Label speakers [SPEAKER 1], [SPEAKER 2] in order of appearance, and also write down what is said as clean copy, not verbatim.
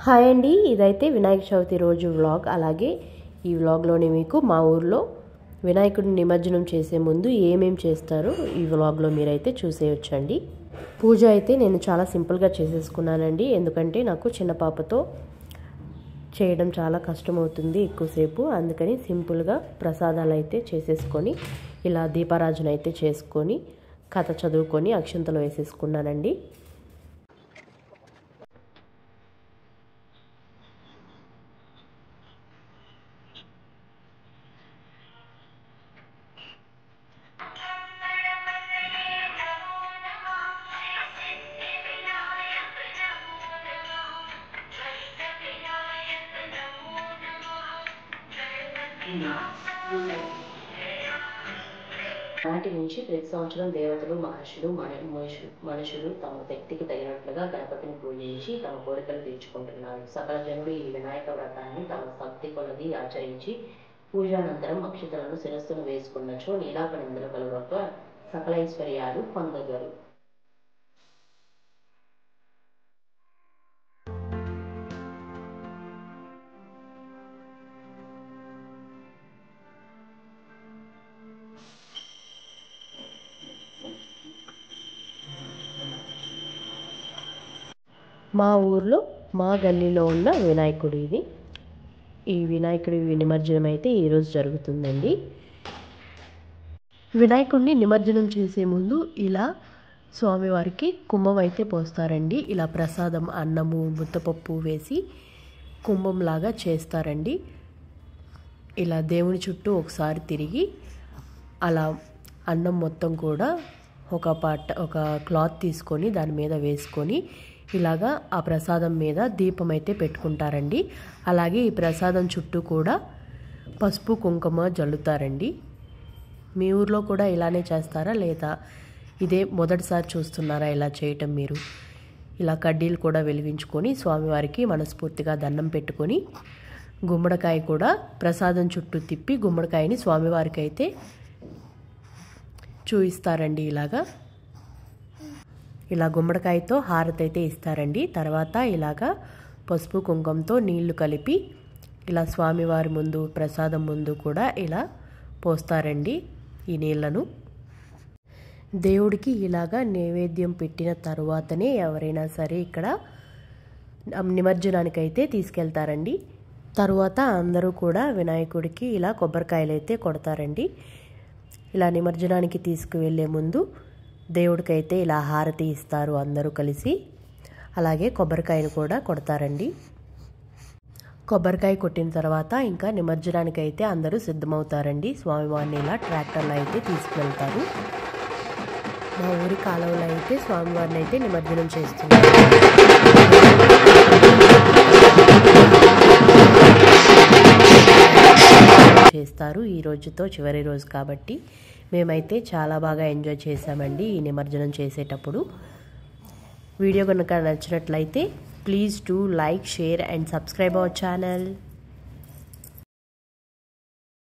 [SPEAKER 1] Hi అండి, ఇదైతే వినాయక చవితి రోజు వ్లాగ్. అలాగే ఈ వ్లాగ్లోనే మీకు మా ఊర్లో వినాయకుడిని నిమజ్జనం చేసే ముందు ఏమేం చేస్తారో ఈ వ్లాగ్లో మీరైతే చూసేయొచ్చండి. పూజ అయితే నేను చాలా సింపుల్గా చేసేసుకున్నానండి, ఎందుకంటే నాకు చిన్న పాపతో చేయడం చాలా కష్టమవుతుంది ఎక్కువసేపు. అందుకని సింపుల్గా ప్రసాదాలు అయితే చేసేసుకొని ఇలా దీపారాజన అయితే చేసుకొని కథ చదువుకొని అక్షంతలు వేసేసుకున్నానండి. నాటి నుంచి ప్రతి సంవత్సరం దేవతలు, మహర్షులు, మనుషులు తమ శక్తికి తగినట్లుగా గణపతిని పూజించి తమ కోరికలు తీర్చుకుంటున్నారు. సకల జనులు ఈ వినాయక వ్రతాన్ని తమ శక్తి కొలది ఆచరించి పూజానంతరం అక్షతలను శిరస్సును వేసుకున్నచో నీలాపనిందలు కలుగక సకల ఐశ్వర్యాలు పొందగలరు. మా ఊర్లో మా గల్లీలో ఉన్న వినాయకుడు ఇది. ఈ వినాయకుడి నిమజ్జనం అయితే ఈరోజు జరుగుతుందండి. వినాయకుడిని నిమజ్జనం చేసే ముందు ఇలా స్వామివారికి కుంభం అయితే పోస్తారండి. ఇలా ప్రసాదం అన్నము ముద్దపప్పు వేసి కుంభంలాగా చేస్తారండి. ఇలా దేవుని చుట్టూ ఒకసారి తిరిగి అలా అన్నం మొత్తం కూడా ఒక క్లాత్ తీసుకొని దాని మీద వేసుకొని ఇలాగా ఆ ప్రసాదం మీద దీపం అయితే పెట్టుకుంటారండి. అలాగే ఈ ప్రసాదం చుట్టూ కూడా పసుపు కుంకుమ జల్లుతారండి. మీ ఊర్లో కూడా ఇలానే చేస్తారా, లేదా ఇదే మొదటిసారి చూస్తున్నారా ఇలా చేయటం మీరు? ఇలా కడ్డీలు కూడా వెలిగించుకొని స్వామివారికి మనస్ఫూర్తిగా దండం పెట్టుకొని గుమ్మడికాయ కూడా ప్రసాదం చుట్టూ తిప్పి గుమ్మడికాయని స్వామివారికి అయితే చూయిస్తారండి. ఇలా గుమ్మడికాయతో హారతి అయితే ఇస్తారండి. తర్వాత ఇలాగా పసుపు కుంకుమతో నీళ్లు కలిపి ఇలా స్వామివారి ముందు ప్రసాదం ముందు కూడా ఇలా పోస్తారండి ఈ నీళ్లను. దేవుడికి ఇలాగా నైవేద్యం పెట్టిన తరువాతనే ఎవరైనా సరే ఇక్కడ నిమజ్జనానికి అయితే తీసుకెళ్తారండి. తరువాత అందరూ కూడా వినాయకుడికి ఇలా కొబ్బరికాయలు అయితే కొడతారండి. ఇలా నిమజ్జనానికి తీసుకువెళ్ళే ముందు దేవుడికైతే ఇలా హారతి ఇస్తారు అందరూ కలిసి. అలాగే కొబ్బరికాయను కూడా కొడతారండి. కొబ్బరికాయ కొట్టిన తర్వాత ఇంకా నిమజ్జనానికి అయితే అందరూ సిద్ధమవుతారండి. స్వామివారిని ఇలా ట్రాక్టర్లో అయితే తీసుకువెళ్తారు. మా ఊరి కాలువలో అయితే స్వామివారిని అయితే నిమజ్జనం చేస్తున్నారు. ఈ రోజుతో చివరి రోజు కాబట్టి మేమైతే చాలా బాగా ఎంజాయ్ చేసామండి ఈ నిమజ్జనం చేసేటప్పుడు. వీడియో కనుక నచ్చినట్లయితే please do like, share and subscribe our channel.